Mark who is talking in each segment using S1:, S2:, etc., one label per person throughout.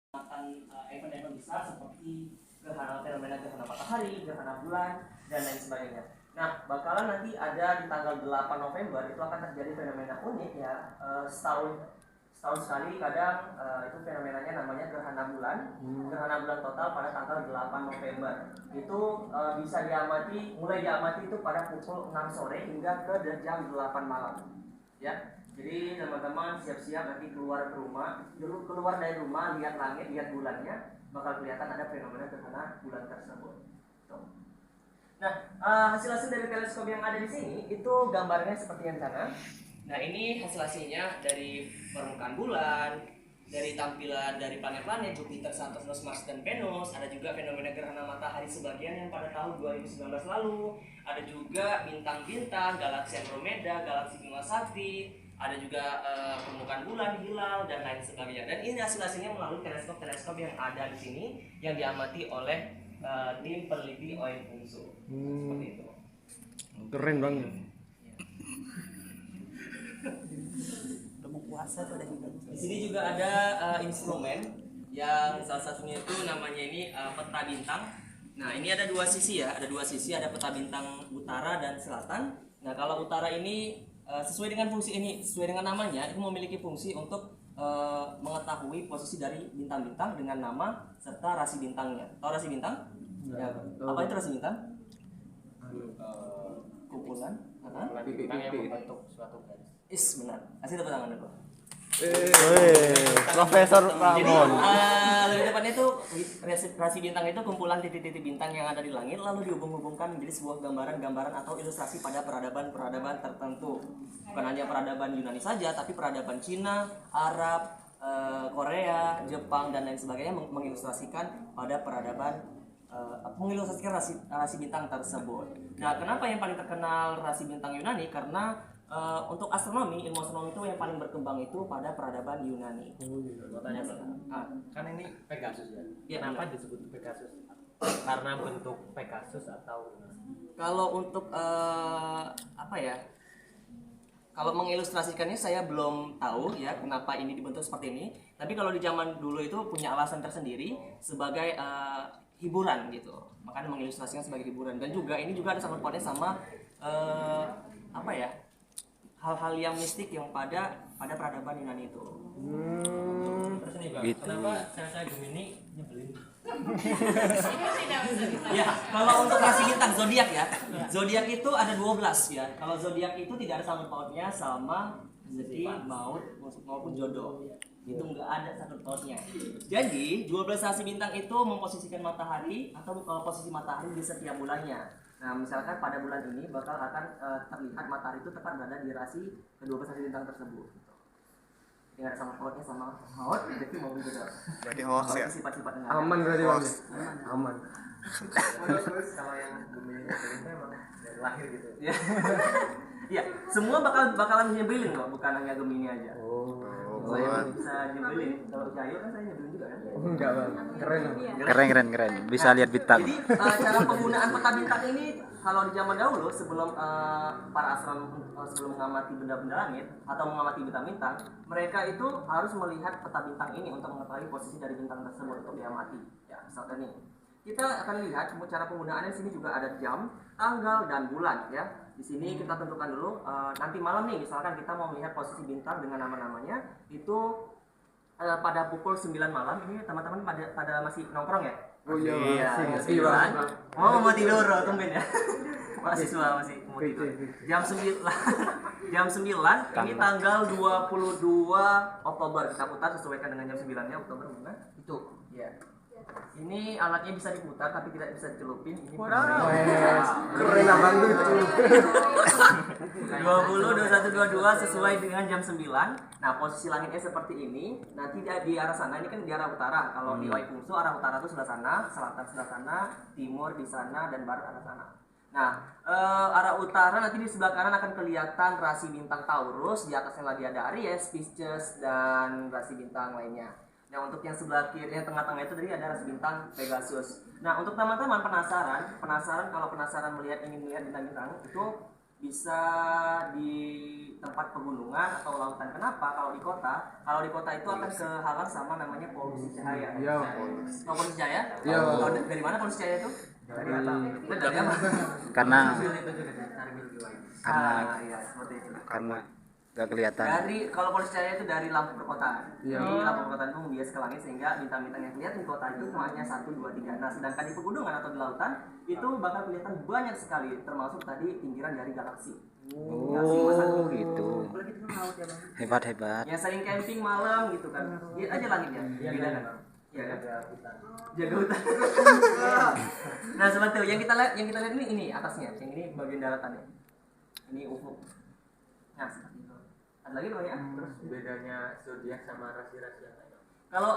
S1: event-event besar seperti fenomena gerhana matahari, gerhana bulan, dan lain sebagainya. Nah, bakalan nanti ada di tanggal 8 November itu akan terjadi fenomena unik ya, setahun sekali kadang itu fenomenanya namanya gerhana bulan. Gerhana bulan total pada tanggal 8 November. Itu bisa mulai diamati itu pada pukul 6 sore hingga ke jam 8 malam. Ya. Jadi teman-teman siap-siap nanti keluar dari rumah, lihat langit, lihat bulannya, bakal kelihatan ada fenomena gerhana bulan tersebut. Tuh. Nah, hasil-hasil dari teleskop yang ada di sini itu gambarnya seperti yang sana. Nah, ini hasil-hasilnya dari permukaan bulan, dari tampilan dari planet-planet Jupiter, Saturnus, Mars, dan Venus. Ada juga fenomena gerhana matahari sebagian yang pada tahun 2019 lalu. Ada juga bintang-bintang, galaksi Andromeda, galaksi Bima Sakti. Ada juga permukaan bulan, hilal, dan lain sebagainya. Dan ini hasil-hasilnya melalui teleskop-teleskop yang ada di sini yang diamati oleh tim peneliti OIN UNSU. Seperti itu.
S2: Keren banget.
S1: Di sini juga ada instrumen yang salah satunya itu namanya ini peta bintang. Nah, ini ada dua sisi ya, ada peta bintang utara dan selatan. Nah, kalau utara ini sesuai dengan namanya itu memiliki fungsi untuk mengetahui posisi dari bintang-bintang dengan nama serta rasi bintangnya. Tahu rasi bintang? Ya. Apa itu rasi bintang? Kumpulan bintang yang membentuk suatu garis. Benar. Kasih tepuk tangan dulu.
S2: Profesor
S1: Jadi
S2: Ramon.
S1: lebih tepatnya itu rasi bintang itu kumpulan titik-titik bintang yang ada di langit lalu dihubung-hubungkan menjadi sebuah gambaran-gambaran atau ilustrasi pada peradaban-peradaban tertentu. Bukan hanya peradaban Yunani saja, tapi peradaban Cina, Arab, Korea, Jepang, dan lain sebagainya mengilustrasikan pada peradaban mengilustrasikan rasi bintang tersebut. Nah, kenapa yang paling terkenal rasi bintang Yunani? Karena untuk ilmu astronomi itu yang paling berkembang itu pada peradaban Yunani.
S3: Tanya kan ini Pegasus ya? Kenapa disebut Pegasus? Karena bentuk Pegasus atau?
S1: Kalau untuk kalau mengilustrasikannya saya belum tahu ya kenapa ini dibentuk seperti ini. Tapi kalau di zaman dulu itu punya alasan tersendiri sebagai hiburan gitu. Makanya mengilustrasikan sebagai hiburan. Dan juga ini juga ada sangkut pautnya sama hal-hal yang mistik yang pada peradaban Yunani itu.
S3: Terus nih Bang,
S2: Gitu.
S3: kenapa saya Gemini nyebelin?
S1: Ya, kalau untuk rasi bintang zodiak ya. Zodiak itu ada 12 ya. Kalau zodiak itu tidak ada sangkut pautnya sama rezeki, maut maupun jodoh. Itu enggak ada sangkut pautnya. Jadi, 12 rasi bintang itu memposisikan matahari atau posisi matahari di setiap bulannya. Nah, misalkan pada bulan ini bakal akan terlihat matahari itu tepat berada di rasi ke-12 rasi bintang tersebut. Tidak ada sangkut pautnya sama maut, rezeki maupun jodoh.
S4: Berarti hoax ya?
S1: Sifat-sifat
S2: Aman berarti Bang. Aman.
S3: Kalau yang Gemini nyebelin itu emang dari lahir gitu.
S1: Iya, semua bakalan nyebelin kok, bukan hanya Gemini aja. Saya bisa nyebelin. Kalau Cahyo kan saya nyebelin juga kan?
S2: Enggak Bang. Keren.
S4: Keren. Bisa lihat bintang.
S1: Jadi cara penggunaan peta bintang ini kalau di zaman dahulu sebelum para astronom sebelum mengamati benda-benda langit atau mengamati bintang-bintang, mereka itu harus melihat peta bintang ini untuk mengetahui posisi dari bintang tersebut untuk diamati. Ya, misalkan nih. Kita akan lihat cara penggunaannya. Di sini juga ada jam, tanggal, dan bulan ya. Di sini kita tentukan dulu nanti malam nih misalkan kita mau melihat posisi bintang dengan nama-namanya itu pada pukul 9 malam. Ini teman-teman pada masih nongkrong ya?
S2: Oh iya.
S1: Masih Bang. Mau tidur tumben ya. Mahasiswa masih mau tidur. Jam 9 ini tanggal 22 Oktober. Kita putar sesuaikan dengan jam 9-nya Oktober mana? Itu. Ya. Ini alatnya bisa diputar tapi tidak bisa dicelupin. Ini
S2: Keren abang lucu.
S1: 20, 21, 22 sesuai dengan jam 9. Nah, posisi langitnya seperti ini. Nanti di arah sana, ini kan di arah utara. Kalau di OIN UNSU arah utara itu sebelah sana, selatan sebelah sana, timur di sana, dan barat arah sana. Nah, arah utara nanti di sebelah kanan akan kelihatan rasi bintang Taurus. Di atasnya lagi ada Aries, Pisces, dan rasi bintang lainnya. Nah, untuk yang sebelah kiri, yang tengah-tengah itu tadi ada rasi bintang Pegasus. Nah, untuk teman-teman penasaran ingin melihat bintang-bintang itu bisa di tempat pegunungan atau lautan. Kenapa? Kalau di kota itu akan kehalang sama namanya polusi cahaya.
S2: Iya.
S1: Tahu polusi cahaya?
S2: Iya.
S1: Tahu dari mana polusi cahaya itu? Dari apa?
S4: Karena
S1: Iya, seperti itu.
S4: karena gak kelihatan.
S1: Kalau polusi cahaya itu dari lampu perkotaan.
S2: Iya.
S1: Jadi lampu perkotaan itu membias ke langit sehingga bintang-bintang yang kelihatan di kota itu cuma hanya 1, 2, 3. Nah, sedangkan di pegunungan atau di lautan itu bakal kelihatan banyak sekali, termasuk tadi pinggiran dari galaksi.
S4: Oh, gitu.
S1: Apalagi itu kan laut ya, Bang.
S4: Hebat.
S1: Yang sering camping malam gitu kan. Lihat aja langitnya. Beda kan? Iya kan? Jaga hutan. Nah, seperti itu. Yang kita lihat ini atasnya. Yang ini bagian daratannya. Ini ufuk. Nah, seperti itu. Ada lagi Bang ya? Terus
S3: Bedanya zodiak sama rasi-rasi yang lain.
S1: kalau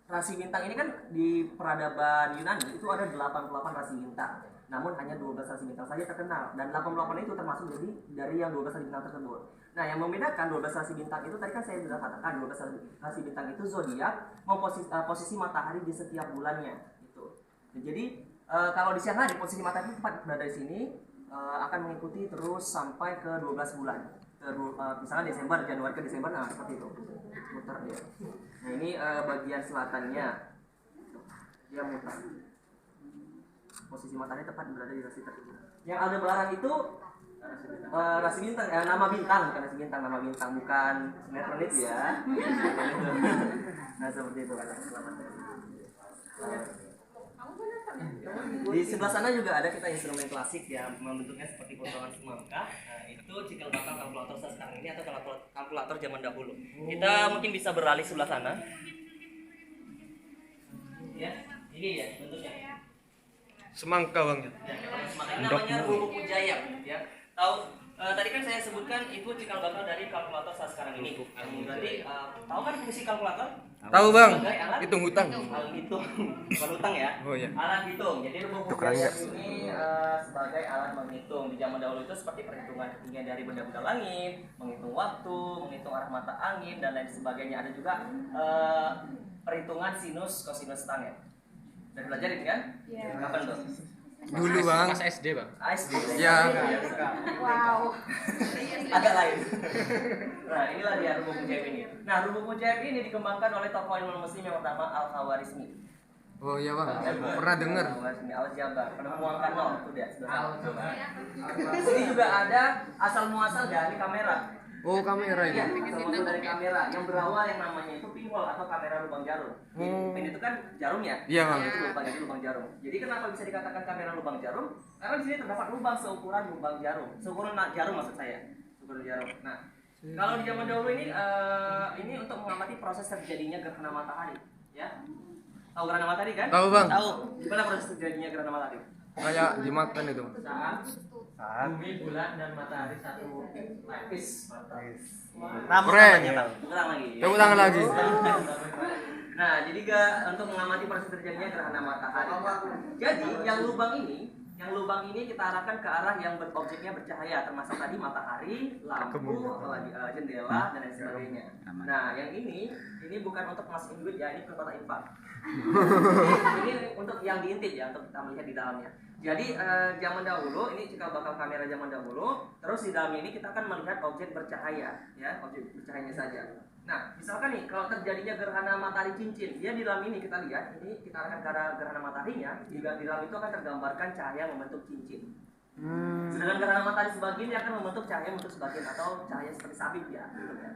S1: rasi bintang ini kan di peradaban Yunani itu ada 88 rasi bintang. Namun hanya 12 rasi bintang saja terkenal dan 88 itu termasuk dari yang 12 rasi bintang tersebut. Nah, yang membedakan 12 rasi bintang itu tadi kan saya sudah katakan 12 rasi bintang itu zodiak posisi matahari di setiap bulannya gitu. Jadi kalau di siang hari posisi matahari tepat berada di sini akan mengikuti terus sampai ke 12 bulan. Misalnya Desember, Januari ke Desember, nah seperti itu muter dia. Nah ini bagian selatannya dia muter, posisi matahari tepat berada di rasi tersebut. Yang Aldebaran itu rasi bintang, nama bintang bukan rasi bintang, nama bintang bukan sinetron itu ya. Nah seperti itu. Di sebelah sana juga ada kita instrumen klasik ya, membentuknya seperti potongan semangka. Nah, itu cikal bakal kalkulator sekarang ini atau kalkulator zaman dahulu. Kita mungkin bisa beralih sebelah sana. Ya, ini ya bentuknya.
S2: Semangka Bang.
S1: Ya, semangka ini namanya rubuk mujayak ya. Tahu tadi kan saya sebutkan itu cikal bakal dari kalkulator saat sekarang ini. Berarti tahu kan fungsi kalkulator?
S2: Tahu Bang,
S1: Sebagai alat
S2: hitung hutang.
S1: alat hitung, bukan hutang ya.
S2: Oh iya.
S1: Alat hitung. Jadi rubuk mujayak ini sebagai alat menghitung. Di zaman dahulu itu seperti perhitungan ketinggian dari benda-benda langit, menghitung waktu, menghitung arah mata angin dan lain sebagainya. Ada juga perhitungan sinus, kosinus tan ya. Udah belajar itu kan? Iya. Kapan tuh?
S2: Dulu Bang.
S3: Pas SD bang.
S1: ASD.
S2: Ya.
S5: Wow.
S1: Agak lain. Nah, inilah dia rubuk mujaib ini. Nah, rubuk mujaib ini dikembangkan oleh tokoh ilmu muslim yang bernama Al-Khawarizmi.
S2: Oh iya Bang, pernah dengar.
S1: Al-Jabar, penemuan nol itu dia. Di sini juga ada asal muasal dari kamera.
S2: Oh kamera
S1: Iya,
S2: ini.
S1: asal muasal dari kamera yang berawal yang namanya itu pinhole atau kamera lubang jarum. Pin itu kan jarum ya?
S2: Iya, Bang.
S1: Itu lubang jarum. Jadi kenapa bisa dikatakan kamera lubang jarum? Karena di sini terdapat lubang seukuran lubang jarum. Seukuran jarum maksud saya. Seukuran jarum. Nah, kalau di zaman dahulu ini untuk mengamati proses terjadinya gerhana matahari, ya. Tahu gerhana matahari kan?
S2: Tahu, Bang.
S1: Tahu. Gimana proses terjadinya gerhana matahari?
S2: Kayak dimakan itu.
S1: Saat bumi, bulan, dan matahari satu lapis.
S2: Keren.
S1: Ulang lagi.
S2: Tepuk tangan lagi.
S1: Nah, jadi untuk mengamati proses terjadinya gerhana matahari. Jadi yang lubang ini kita arahkan ke arah yang objeknya bercahaya, termasuk tadi matahari, lampu, apalagi jendela dan lain sebagainya. Nah, yang ini bukan untuk masukin duit ya, ini ke kotak infak. Ini untuk yang diintip ya, untuk kita melihat di dalamnya. Jadi zaman dahulu ini cikal bakal kamera zaman dahulu. Terus di dalam ini kita akan melihat objek bercahaya, ya objek bercahayanya saja. Nah, misalkan nih kalau terjadinya gerhana matahari cincin, dia di dalam ini kita lihat, ini kita arahkan ke arah gerhana mataharinya, di dalam itu akan tergambarkan cahaya membentuk cincin. Sedangkan gerhana matahari sebagian dia akan membentuk cahaya membentuk sebagian atau cahaya seperti sabit ya, gitu kan.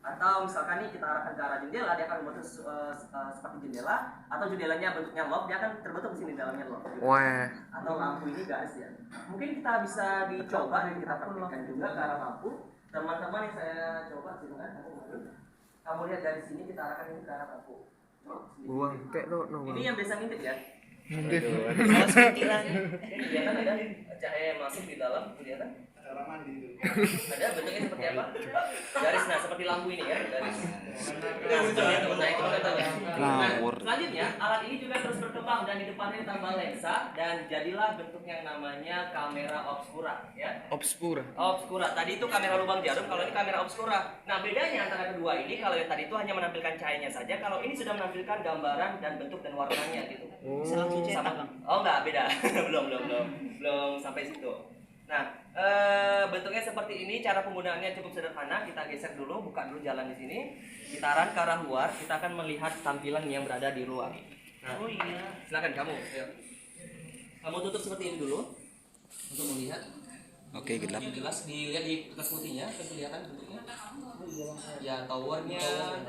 S1: Atau misalkan nih kita arahkan ke arah jendela, dia akan membentuk seperti jendela, atau jendelanya bentuknya lob, dia akan terbentuk di sini dalamnya lob. Gitu.
S2: Wah.
S1: Atau lampu ini garis ya. Mungkin kita bisa dicoba dan kita praktikkan juga ke arah lampu. Teman-teman yang saya coba silakan kamu lihat dari sini kita arahkan ini ke arah lampu.
S2: Buang kayak lo
S1: Ini yang biasa ngintip ya.
S2: Ngintip.
S1: Kalau sekitar ini kelihatan ada cahaya yang masuk di dalam, kelihatan. Ada bentuknya seperti apa? Garis, nah seperti lampu ini ya, garis. Nah itu katanya. Nah selanjutnya alat ini juga terus berkembang dan di depannya ditambah lensa dan jadilah bentuk yang namanya kamera obscura ya. Obscura. Tadi itu kamera lubang jarum, kalau ini kamera obscura. Nah bedanya antara kedua ini, kalau yang tadi itu hanya menampilkan cahayanya saja, kalau ini sudah menampilkan gambaran dan bentuk dan warnanya gitu. Sama, oh enggak beda, belum sampai situ. Nah, Bentuknya seperti ini, cara penggunaannya cukup sederhana. Kita geser dulu, buka dulu jalan di sini. Kita arah ke arah luar, kita akan melihat tampilan yang berada di luar. Nah, silakan kamu. Ayo. Kamu tutup seperti ini dulu untuk melihat.
S4: Oke, gelap.
S1: Yang jelas dilihat di kertas putihnya, kan kelihatan bentuknya. Ya, towernya,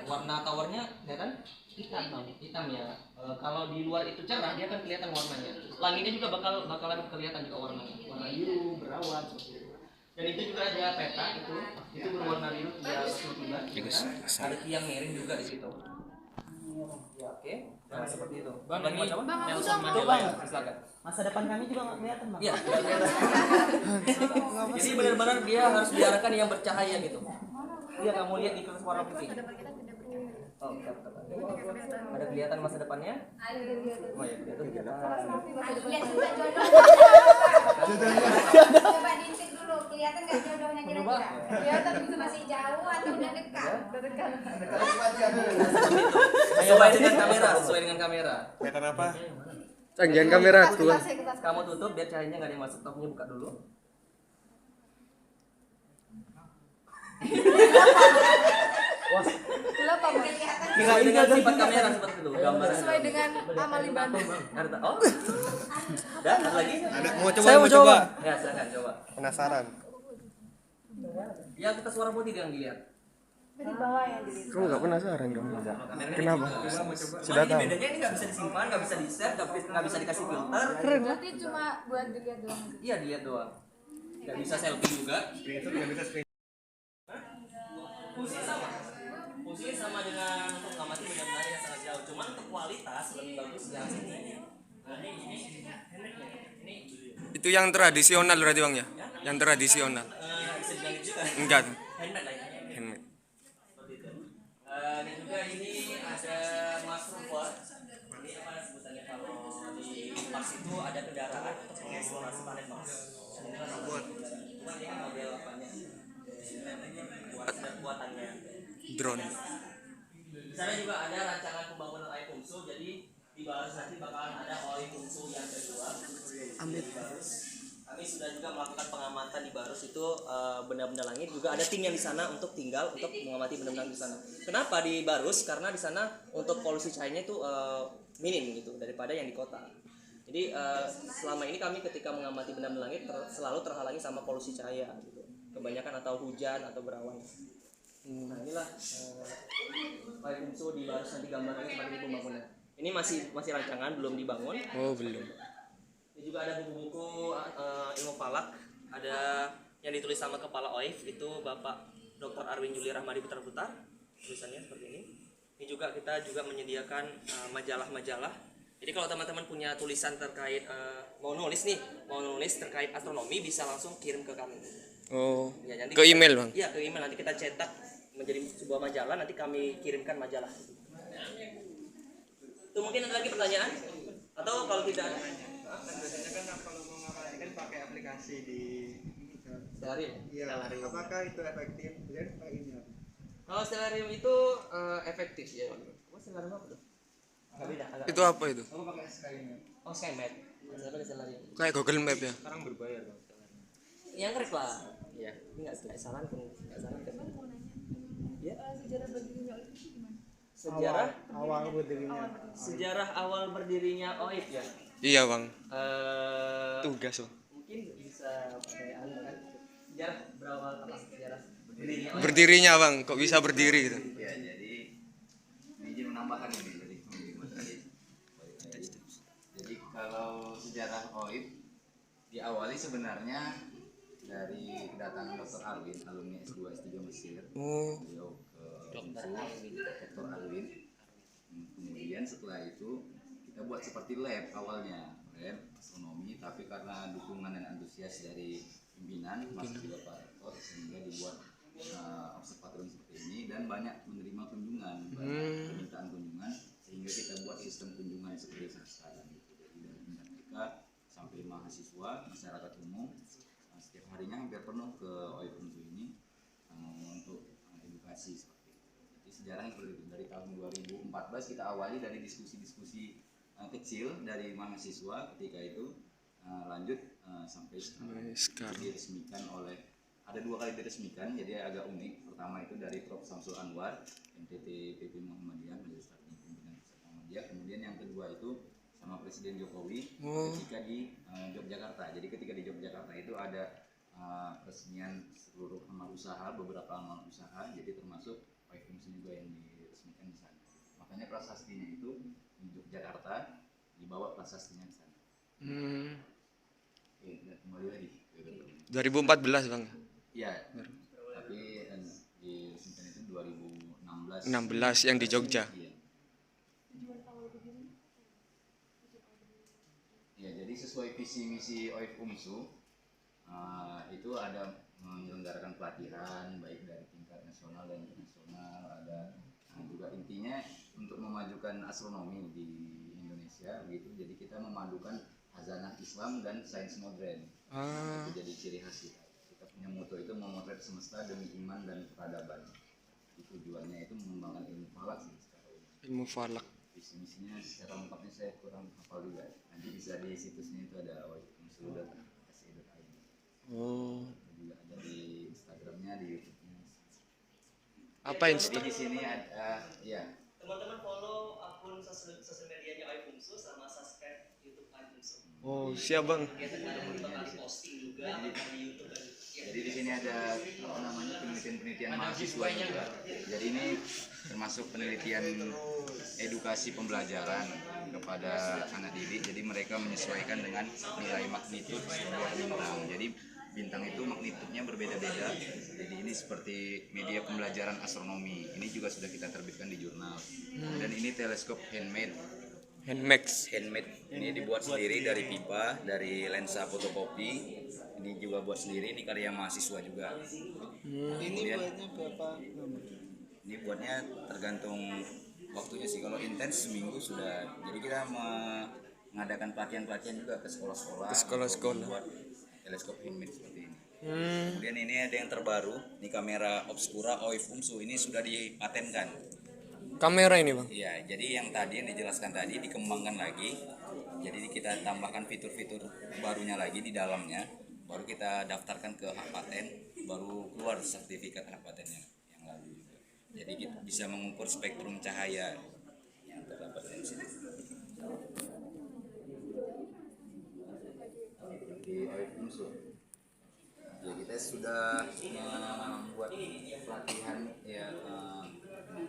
S1: warna towernya kelihatan hitam ya. Kalau di luar itu cerah, dia akan kelihatan warnanya. Langitnya juga bakalan kelihatan juga warnanya. Warna biru, berawan seperti itu. Dan itu juga ada peta itu berwarna biru tidak tiba. Ada tiang miring juga di situ. Ya, oke. Nah, seperti itu.
S3: Bang,
S1: Lagi
S3: ini
S1: mau coba?
S5: Bang, aku
S1: Nelson
S5: dong.
S1: Mandela ya,
S5: Bang.
S1: silakan.
S5: Masa depan kami juga nggak kelihatan, Bang.
S1: Iya, nggak kelihatan. Jadi benar-benar dia harus diarahkan yang bercahaya gitu. Iya, kamu lihat di kertas warna putih. Oh, betul. Ada kelihatan masa depannya? Oh ya, itu kelihatan.
S6: Lihat juga jodohnya. Coba diintip dulu, kelihatan nggak jodohnya kira-kira? Kelihatan itu masih jauh atau udah dekat?
S1: Sesuai dengan kamera.
S2: Kelihatan apa? Canggihan kamera tuh.
S1: Kamu tutup biar cahayanya nggak ada yang masuk. Topnya buka dulu.
S6: Kelihatan
S1: Sesuai dengan sifat kamera seperti itu. Gambar.
S7: Sesuai dengan amal ibadah.
S1: Ada oh. Udah, ada lagi?
S2: Mau coba, mau coba.
S1: Ya, silakan coba.
S2: Penasaran.
S1: Yang kertas warna putih yang dilihat.
S7: Di bawah ya di
S2: Kamu nggak penasaran dong?
S1: Kameranya
S2: Kenapa?
S1: juga.
S2: Sudah
S1: Cuman
S2: tahu.
S1: ini bedanya ini nggak bisa disimpan, nggak bisa di-share, nggak bisa dikasih filter.
S7: Berarti cuma buat dilihat doang.
S1: Iya, dilihat doang. Nggak bisa selfie juga. Fungsinya sama. Fungsinya sama dengan untuk mengamati benda-benda yang sangat jauh. Cuman untuk kualitas lebih bagus yang sini. Nah, ini
S2: Itu yang tradisional berarti Bang ya? Yang tradisional.
S1: bisa diganti juga.
S2: Enggak.
S1: Handmade lah ya.
S2: Handmade.
S1: Seperti itu. Dan juga ini ada mushroom pot. Ini apa sebutannya kalau di Mars itu ada kendaraan untuk mengeksplorasi planet Mars. Ini kan robot. Cuma dia kan model apanya? Buatannya.
S2: Drone.
S1: Di sana juga ada rancangan pembangunan Oi Fungsu. Jadi di Barus nanti bakalan ada Oi Fungsu yang kedua. Di Barus. Kami sudah juga melakukan pengamatan di Barus itu benda-benda langit. Juga ada tim yang di sana untuk tinggal untuk mengamati benda-benda di sana. Kenapa di Barus? Karena di sana untuk polusi cahayanya itu minim gitu daripada yang di kota. Jadi selama ini kami ketika mengamati benda-benda langit selalu terhalangi sama polusi cahaya gitu. Kebanyakan atau hujan atau berawan. Nah inilah Oi Fungsu di Barus nanti gambarnya seperti itu pembangunan. Ini masih rancangan belum dibangun.
S2: Oh, belum.
S1: Ini juga ada buku-buku ilmu falak, ada yang ditulis sama kepala OIF itu Bapak Dr. Arwin Juli Rahmadi Putar-Putar, tulisannya seperti ini. Ini juga kita juga menyediakan majalah-majalah. Jadi kalau teman-teman punya tulisan terkait mau nulis terkait astronomi bisa langsung kirim ke kami.
S2: Oh.
S1: Ya, nanti
S2: Ke email Bang.
S1: Iya, ke email nanti kita cetak menjadi sebuah majalah, nanti kami kirimkan majalah. Itu mungkin ada lagi pertanyaan? Atau kalau tidak ada?
S8: Biasanya kan kalau mau ngamati kan pakai aplikasi di
S1: Stellarium.
S8: iya. Apakah itu efektif? Jadi pakai ini apa?
S1: Kalau Stellarium itu efektif ya. Oh, Stellarium apa tuh? Agak beda.
S2: Itu apa itu?
S8: Aku pakai Skynet.
S1: Oh, SkyMap. Saya pakai Stellarium.
S2: Kayak Google Map ya?
S3: Sekarang berbayar Bang.
S1: Yang keren lah. Iya. Ini nggak sarankan. Ya.
S7: Sejarah berdirinya itu gimana?
S8: Awal berdirinya.
S1: Sejarah awal berdirinya OIF ya.
S2: Iya Bang.
S1: Tugas.
S2: Tugas Bang.
S1: Mungkin bisa pakai kan. Sejarah berawal apa? Sejarah berdirinya OIF.
S2: Berdirinya Bang, kok bisa berdiri gitu?
S9: Ya, jadi ini izin menambahkan ini dari Mas Adit. Jadi kalau sejarah OIF diawali sebenarnya dari kedatangan Dr. Arwin, alumni S2 S3 Mesir.
S2: Oh.
S9: Beliau ke Dr. Arwin. Kemudian setelah itu kita buat seperti lab awalnya, lab astronomi, tapi karena dukungan dan antusias dari pimpinan Mas Bapak Rektor sehingga dibuat observatorium seperti ini dan banyak menerima kunjungan, banyak permintaan kunjungan sehingga kita buat sistem kunjungan seperti sekarang gitu. Jadi dari mereka sampai mahasiswa, masyarakat umum setiap harinya hampir penuh ke Oi Fungsu ini untuk edukasi seperti itu. Jadi sejarahnya seperti itu. Dari tahun 2014 kita awali dari diskusi-diskusi kecil dari mahasiswa ketika itu lanjut sampai sekarang. Diresmikan oleh, ada 2 kali diresmikan, jadi agak unik. Pertama itu dari Prof. Samsul Anwar, MTT PP Muhammadiyah, Majelis Taklim Pimpinan Pusat Muhammadiyah. Kemudian yang kedua itu sama Presiden Jokowi ketika di Yogyakarta. Jadi ketika di Yogyakarta itu ada peresmian seluruh amal usaha, beberapa amal usaha, jadi termasuk OIF-UMSU juga yang diresmikan di sana. Makanya prasastinya itu di Yogyakarta, dibawa prasastinya ke sana. Kembali lagi
S2: 2014 bang.
S9: iya, tapi diresmikan itu 2016
S2: 16 yang di Jogja.
S9: Iya. Ya, jadi sesuai visi misi OIF-UMSU itu ada menyelenggarakan pelatihan baik dari tingkat nasional dan internasional, ada juga intinya untuk memajukan astronomi di Indonesia gitu. Jadi kita memadukan hazanah Islam dan sains modern. Itu jadi ciri khas kita. Kita punya moto itu memotret semesta demi iman dan peradaban. Itu tujuannya itu mengembangkan ilmu falak sih sekarang.
S2: Ilmu falak.
S9: Visi misinya secara lengkapnya saya kurang hafal juga. Nanti bisa di situsnya itu ada oif.umsu.se.id. Juga ada di Instagramnya, di YouTube-nya.
S2: Apa
S9: Jadi
S2: Instagram?
S9: di sini ada ya.
S1: Teman-teman follow akun sosial medianya OIF-UMSU sama subscribe YouTube OIF-UMSU.
S2: Oh siap bang.
S1: Biasanya kalian bakal posting juga di YouTube dan
S9: Jadi di sini ada apa namanya penelitian mahasiswa juga. Jadi ini termasuk penelitian edukasi pembelajaran kepada anak didik. Jadi mereka menyesuaikan dengan nilai magnitud sebuah bintang. Jadi bintang itu magnitudnya berbeda-beda. Jadi ini seperti media pembelajaran astronomi. Ini juga sudah kita terbitkan di jurnal. Dan ini teleskop handmade. Handmade. Ini dibuat sendiri dari pipa, dari lensa fotokopi. Ini juga buat sendiri. Ini karya mahasiswa juga. Kemudian, ini buatnya tergantung waktunya sih. Kalau intens seminggu sudah. Jadi kita mengadakan pelatihan juga ke sekolah-sekolah. Untuk membuat teleskop handmade seperti ini. Kemudian ini ada yang terbaru. Ini kamera obscura OIF-UMSU. Ini sudah dipatenkan.
S2: Kamera ini bang.
S9: Iya, jadi yang tadi yang dijelaskan tadi dikembangkan lagi. Jadi kita tambahkan fitur-fitur barunya lagi di dalamnya. Baru kita daftarkan ke hak paten, baru keluar sertifikat hak patennya yang lalu juga. Jadi kita bisa mengukur spektrum cahaya yang terdapat di sini. Di OIF-UMSU. Ya, kita sudah membuat pelatihan ya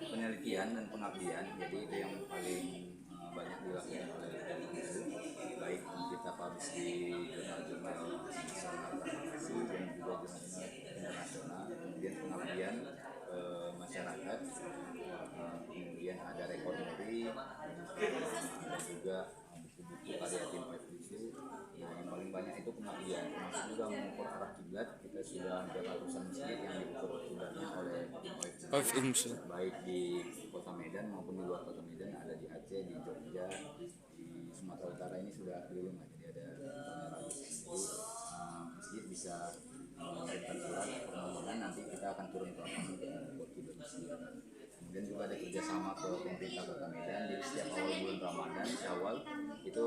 S9: penelitian dan pengabdian. Jadi itu yang paling banyak dilakukan oleh OIF-UMSU, baik kita publish di jurnal-jurnal nasional dan juga jurnal internasional. Kemudian pengabdian ke masyarakat, kemudian ada rekor muri, ada juga buku-buku karya tim OIF-UMSU. Nah, yang paling banyak itu pengabdian, termasuk juga mengukur arah kiblat. Kita sudah ada ratusan masjid yang diukur kiblatnya oleh
S2: OIF-UMSU.
S9: baik di kota Medan maupun di luar kota Medan, ada di Aceh, di Jogja, di Sumatera Utara ini sudah belum. Jadi ada masjid bisa mengirimkan surat permohonan, nanti kita akan turun ke lapangan untuk membuat kiblat masjid. Kemudian juga ada kerjasama ke pemerintah kota Medan. Jadi setiap awal bulan Ramadan, Syawal itu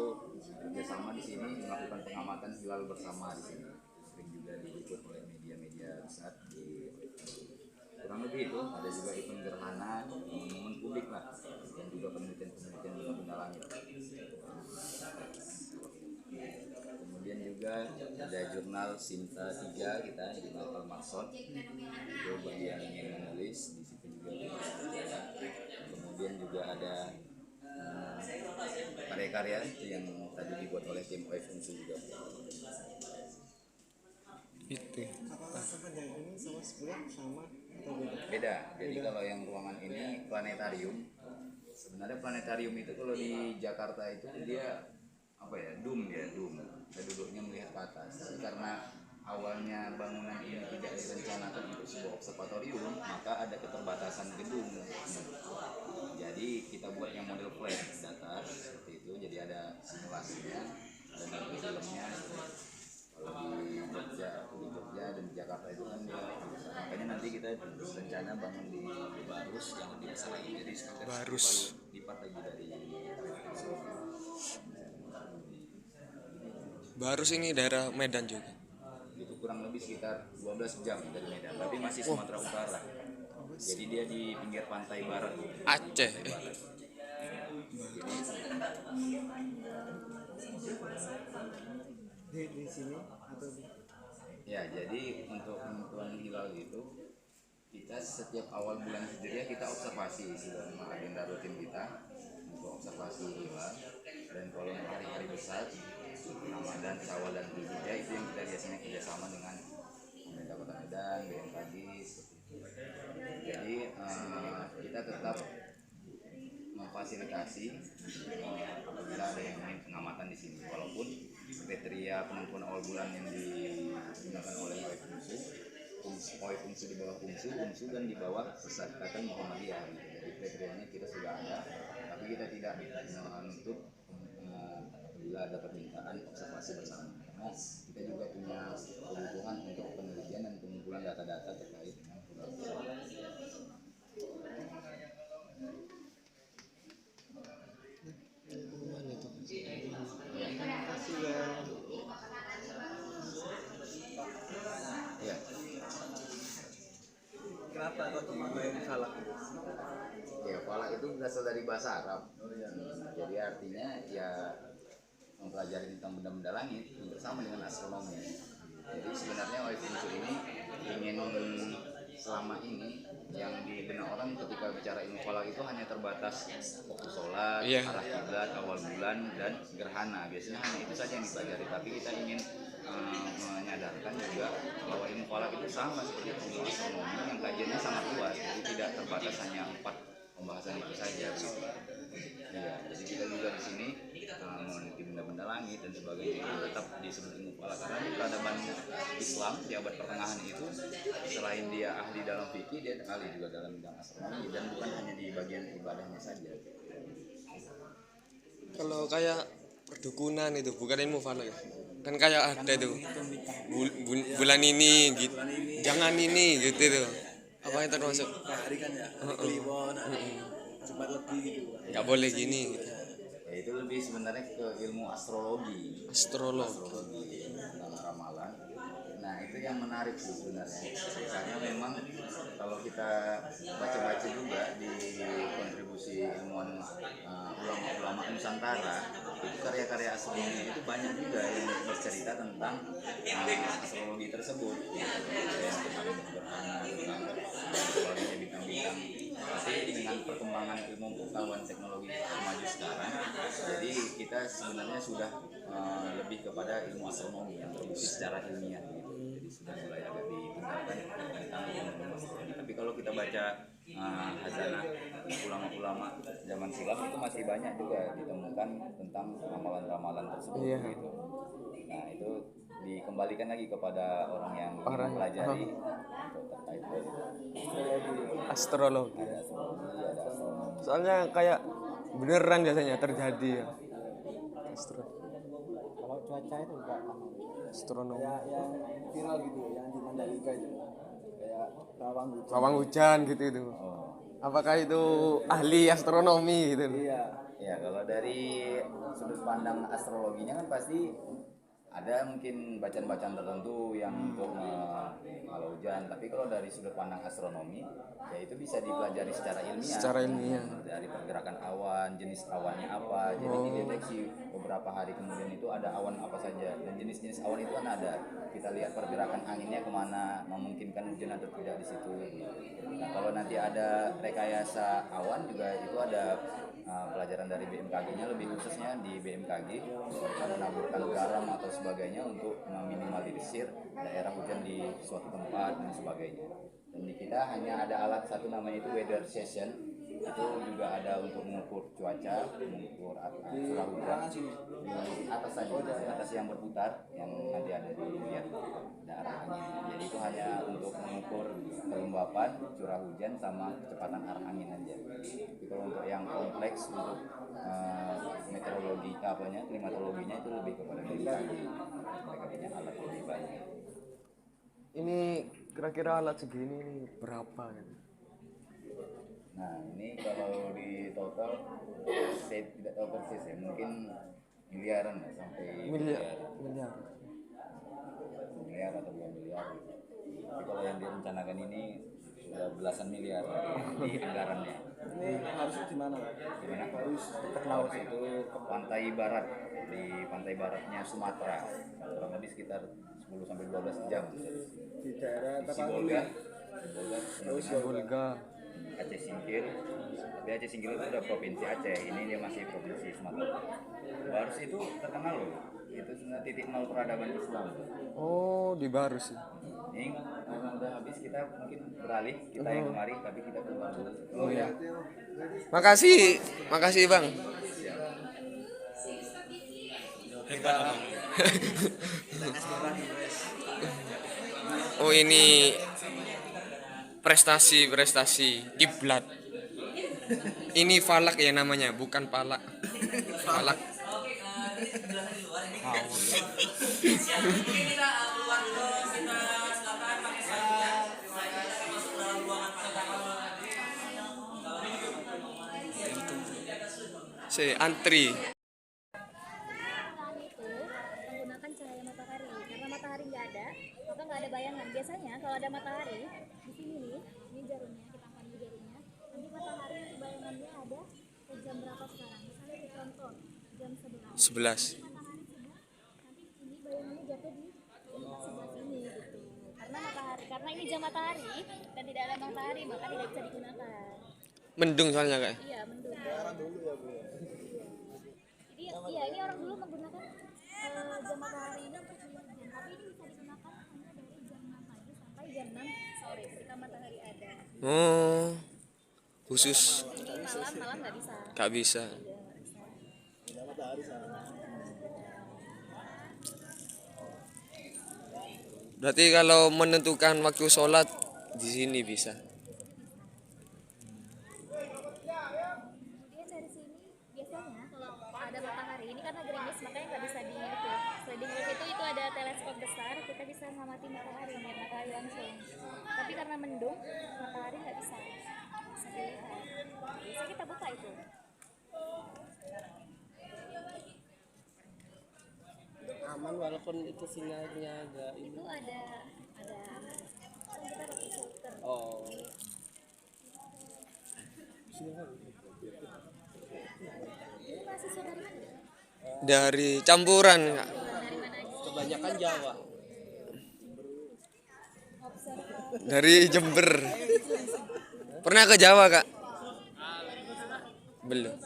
S9: kerjasama di sini melakukan pengamatan hilal bersama di sini. Sering juga diliput oleh media-media besar di kurang lebih itu. Ada juga event gerhana, momen publik lah, dan juga penelitian-penelitian di benda langit. Kemudian juga ada jurnal Sinta 3 kita, jurnal Al-Maksud, itu bagian yang menulis di situ juga. Kemudian juga ada karya-karya yang tadi dibuat oleh tim OIF-UMSU juga.
S2: Itu.
S9: Beda. Jadi kalau yang ruangan ini planetarium. Sebenarnya planetarium itu kalau di Jakarta itu dia apa ya, dome. Kita duduknya melihat ke atas. Tapi karena awalnya bangunan ini tidak direncanakan untuk sebuah observatorium, maka ada keterbatasan gedung. Jadi kita buat yang model flat datar seperti itu. Jadi ada simulasinya dan ada filmnya. Kalau di Jogja dan di Jakarta itu kan dia, makanya nanti kita rencana bangun di Barus yang lebih besar lagi. Jadi
S2: Barus
S9: lipat lagi dari
S2: Baru sini daerah Medan juga.
S9: Itu kurang lebih sekitar 12 jam dari Medan, tapi masih Sumatera Utara. Jadi dia di pinggir pantai barat.
S2: Aceh.
S5: Di sini atau di
S9: Ya, jadi untuk penentuan hilal itu kita setiap awal bulan Hijriah kita observasi sudah memang agenda rutin kita untuk observasi hilal. Dan kalau hari-hari besar Ramadan, Syawal dan Dzulhijjah itu yang kita biasanya kerjasama dengan pemerintah Kota Medan, BMKG. Jadi kita tetap memfasilitasi apabila ada yang ingin pengamatan di sini, walaupun kriteria penentuan awal bulan yang digunakan oleh OI Fungsu di bawah Fungsu dan di bawah Perserikatan Muhammadiyah. Jadi kriterianya kita sudah ada, tapi kita tidak menutup apabila ada permintaan observasi bersama. Karena kita juga punya kebutuhan untuk penelitian dan pengumpulan data-data terkait dengan hilal. Ya.
S5: kenapa kok dimain falak?
S9: Ya, falak itu berasal dari bahasa Arab. Jadi artinya ya mempelajari tentang benda-benda langit bersama dengan astronomi. Jadi sebenarnya oleh Fungsu ini ingin selama ini yang di benak orang ketika bicara ilmu falak itu hanya terbatas fokus sholat, arah kiblat, awal bulan dan gerhana. Biasanya hanya itu saja yang dipelajari. Tapi kita ingin menyadarkan juga bahwa ilmu falak itu sama seperti ilmu astronomi yang kajiannya sangat luas. Jadi tidak terbatas hanya 4 pembahasan itu saja. Gitu. Ya, jadi kita juga di sini meneliti benda-benda langit dan sebagainya itu tetap disebut ilmu falak karena di peradaban Islam di abad pertengahan itu selain dia ahli dalam fikih, dia ahli juga dalam bidang astronomi dan bukan hanya di bagian ibadahnya saja.
S2: Kalau kayak perdukunan itu bukan ilmu falak ya? Kan kayak ada itu bulan ini gitu, jangan ini gitu tuh. Apa yang termasuk?
S5: Hari kan ya, Kliwon, Jumat lebih gitu.
S2: Nggak boleh gini gitu.
S9: Ya, itu lebih sebenarnya ke ilmu astrologi tentang ramalan. Nah itu yang menarik sih sebenarnya karena memang kalau kita baca-baca juga di kontribusi ilmuwan ulama-ulama Nusantara itu karya-karya astronomi itu banyak juga yang bercerita tentang astrologi tersebut yang tentang gerhana, tentang astrologinya bintang-bintang. Tapi dengan perkembangan ilmu pengetahuan teknologi maju sekarang, jadi kita sebenarnya sudah lebih kepada ilmu astronomi yang terbukti secara ilmiah gitu. Jadi sudah mulai agak ditinggalkan tentang ilmu astronomi. Tapi kalau kita baca hazanah ulama-ulama zaman silam itu masih banyak juga ditemukan tentang ramalan-ramalan tersebut gitu. Nah itu dikembalikan lagi kepada orang yang mempelajari terkait
S2: Astrologi.
S9: ada astronomi.
S2: Soalnya kayak beneran biasanya terjadi ya.
S5: Kalau cuaca itu enggak
S2: Astronomi.
S5: kayak yang viral gitu, yang di Mandalika itu kayak rawan hujan.
S2: Pawang hujan gitu itu. Apakah itu ahli astronomi gitu?
S5: Iya.
S9: Ya kalau dari sudut pandang astrologinya kan pasti ada mungkin bacaan-bacaan tertentu yang untuk kalau hujan, tapi kalau dari sudut pandang astronomi ya itu bisa dipelajari secara ilmiah. Dari pergerakan awan, jenis awannya apa, jadi dideteksi beberapa hari kemudian itu ada awan apa saja dan jenis-jenis awan itu kan ada, kita lihat pergerakan anginnya kemana, memungkinkan hujan atau tidak di situ. Nah kalau nanti ada rekayasa awan juga itu ada pelajaran dari BMKG-nya, lebih khususnya di BMKG mereka menaburkan garam atau sebagainya untuk meminimalisir daerah hujan di suatu tempat dan sebagainya. Dan di kita hanya ada alat satu namanya itu weather station, itu juga ada untuk mengukur cuaca, mengukur curah hujan di atas saja, di atas yang berputar yang nanti ada dilihat ada arah angin. Jadi itu hanya untuk mengukur kelembapan, curah hujan sama kecepatan arah angin aja. Tapi kalau untuk yang kompleks untuk meteorologi klimatologinya itu lebih kepada BMKG. Mereka punya alat lebih banyak.
S2: Ini kira-kira alat segini ini berapa gitu?
S9: Nah ini kalau di total saya tidak tahu persis ya, mungkin miliaran lah, sampai
S5: Miliar.
S9: miliar atau 2 miliar. Tapi kalau yang direncanakan ini sudah belasan miliar di anggarannya.
S5: Ini harusnya di mana?
S9: Di mana?
S5: Harus
S9: Harus itu ke pantai barat, di pantai baratnya Sumatera, kurang lebih sekitar 10 sampai 12 jam.
S5: di daerah
S9: Di
S5: Tapanuli.
S9: Sibolga, Aceh Singkil. Tapi Aceh Singkil itu udah provinsi Aceh, ini dia masih provinsi Sumatera. Barus itu terkenal loh, itu sebenarnya titik nol peradaban Islam.
S2: Oh, di Barus.
S9: Ini karena udah habis kita mungkin beralih, kita yang kemari tapi kita keluar dulu.
S2: Oh ya. Makasih, makasih Bang. Oh ini prestasi kiblat. Ini falak ya namanya, bukan palak. Falak. Antri.
S7: Itu menggunakan cahaya matahari karena matahari nggak ada maka nggak ada bayangan. Biasanya kalau ada matahari di sini nih, ini jarumnya, kita angkat di jarumnya, nanti matahari bayangannya ada ke jam berapa sekarang, misalnya di contoh jam 11 matahari sudah, nanti ini bayangannya jatuh di sebelah sini gitu, karena ini jam matahari dan tidak ada matahari maka tidak bisa digunakan.
S2: Mendung soalnya kayak.
S7: Iya, mendung. Jadi iya, ini orang dulu menggunakan jam matahari ini untuk melihat jam, tapi ini bisa digunakan hanya dari jam 6 pagi sampai jam 6 sore ketika matahari ada.
S2: Oh, khusus
S7: Jadi malam nggak bisa.
S2: gak bisa. Berarti kalau menentukan waktu sholat di sini bisa.
S7: Kemudian dari sini biasanya kalau ada matahari ini karena gerimis makanya nggak bisa di itu. Sliding roof itu ada teleskop besar, kita bisa mengamati matahari, melihat matahari langsung. Tapi karena mendung, matahari nggak bisa dilihat. Bisa kita buka itu.
S1: Aman walaupun itu sinyalnya agak ini.
S7: Itu ada kan kita pakai filter.
S1: Oh.
S7: Ini mahasiswa dari mana?
S2: Dari campuran Kak.
S7: Dari mana aja?
S1: Kebanyakan Jawa.
S7: Observer.
S2: Dari Jember. Pernah ke Jawa Kak? Belum.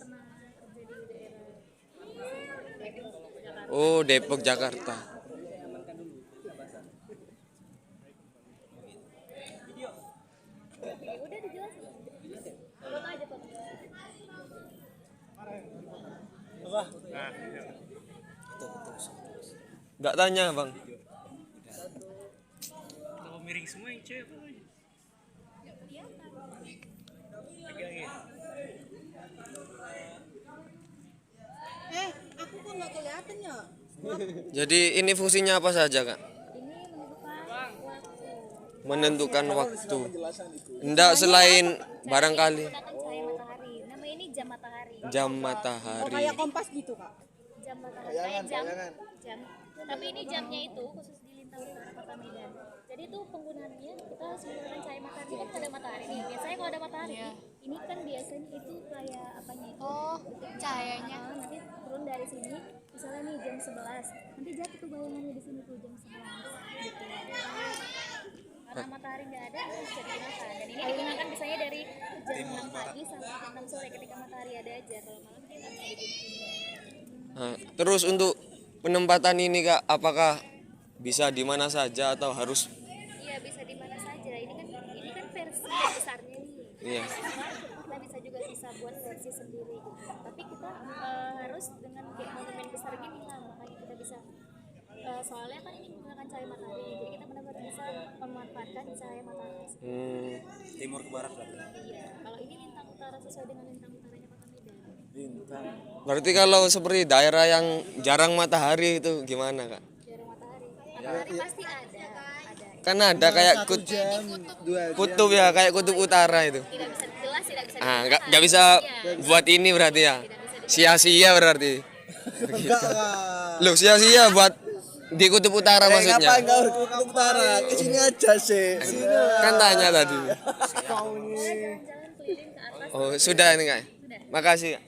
S2: Oh, Depok, Jakarta.
S7: Udah dijelasin. Foto aja foto.
S2: Nggak tanya Bang.
S8: Kalau miring semua yang cewek apa aja? Pegangin.
S6: Aku kok nggak kelihatan ya?
S2: Jadi ini fungsinya apa saja Kak?
S7: Ini menentukan waktu.
S2: Menentukan waktu. Enggak selain barangkali
S7: Menggunakan cahaya matahari. Nama ini jam matahari.
S2: jam matahari.
S6: Kompas gitu kak?
S7: Jam matahari. Kayak jam. Tapi ini jamnya itu khusus di Lintang Utara Kota Medan. Jadi itu penggunaannya kita harus menggunakan cahaya matahari. Kan ada matahari nih. Biasanya kalau ada matahari, ini kan biasanya itu kayak apanya itu? Oh, cahayanya. Nanti turun dari sini. Misalnya nih jam 11. Nanti jatuh tuh bayangannya di sini tuh jam 11. Gitu. Karena matahari nggak ada, itu bisa digunakan. Dan ini digunakan biasanya dari jam 6 pagi sampai jam 6 sore ketika matahari ada aja. Kalau malam dia nggak bisa digunakan.
S2: Nah, terus untuk penempatan ini Kak, apakah bisa di mana saja atau harus?
S7: Iya, bisa di mana saja. Ini kan versi besarnya nih.
S2: Iya.
S7: Kita bisa buat versi sendiri gitu. Tapi kita harus dengan kayak monumen besar gini lah, makanya kita bisa soalnya kan ini menggunakan cahaya matahari, jadi kita benar-benar bisa memanfaatkan cahaya matahari.
S5: Timur ke barat berarti.
S7: Iya, kalau ini lintang utara sesuai dengan lintang utaranya Kota Medan.
S5: Bintang.
S2: Berarti kalau seperti daerah yang jarang matahari itu gimana Kak?
S7: Jarang matahari pasti ada.
S2: Kan ada kayak kutub ya, kayak kutub utara itu.
S7: Tidak bisa jelas, tidak bisa.
S2: Ah, nggak bisa buat ini berarti ya. Sia-sia berarti.
S5: Enggak lah.
S2: Loh, sia-sia buat di kutub utara maksudnya.
S5: Ngapain kau ke Kutub Utara? Ke sini aja sih.
S2: Kan tanya tadi.
S5: Kau ini.
S7: Jalan-jalan keliling ke atas.
S2: Oh, sudah ini Kak. Makasih Kak.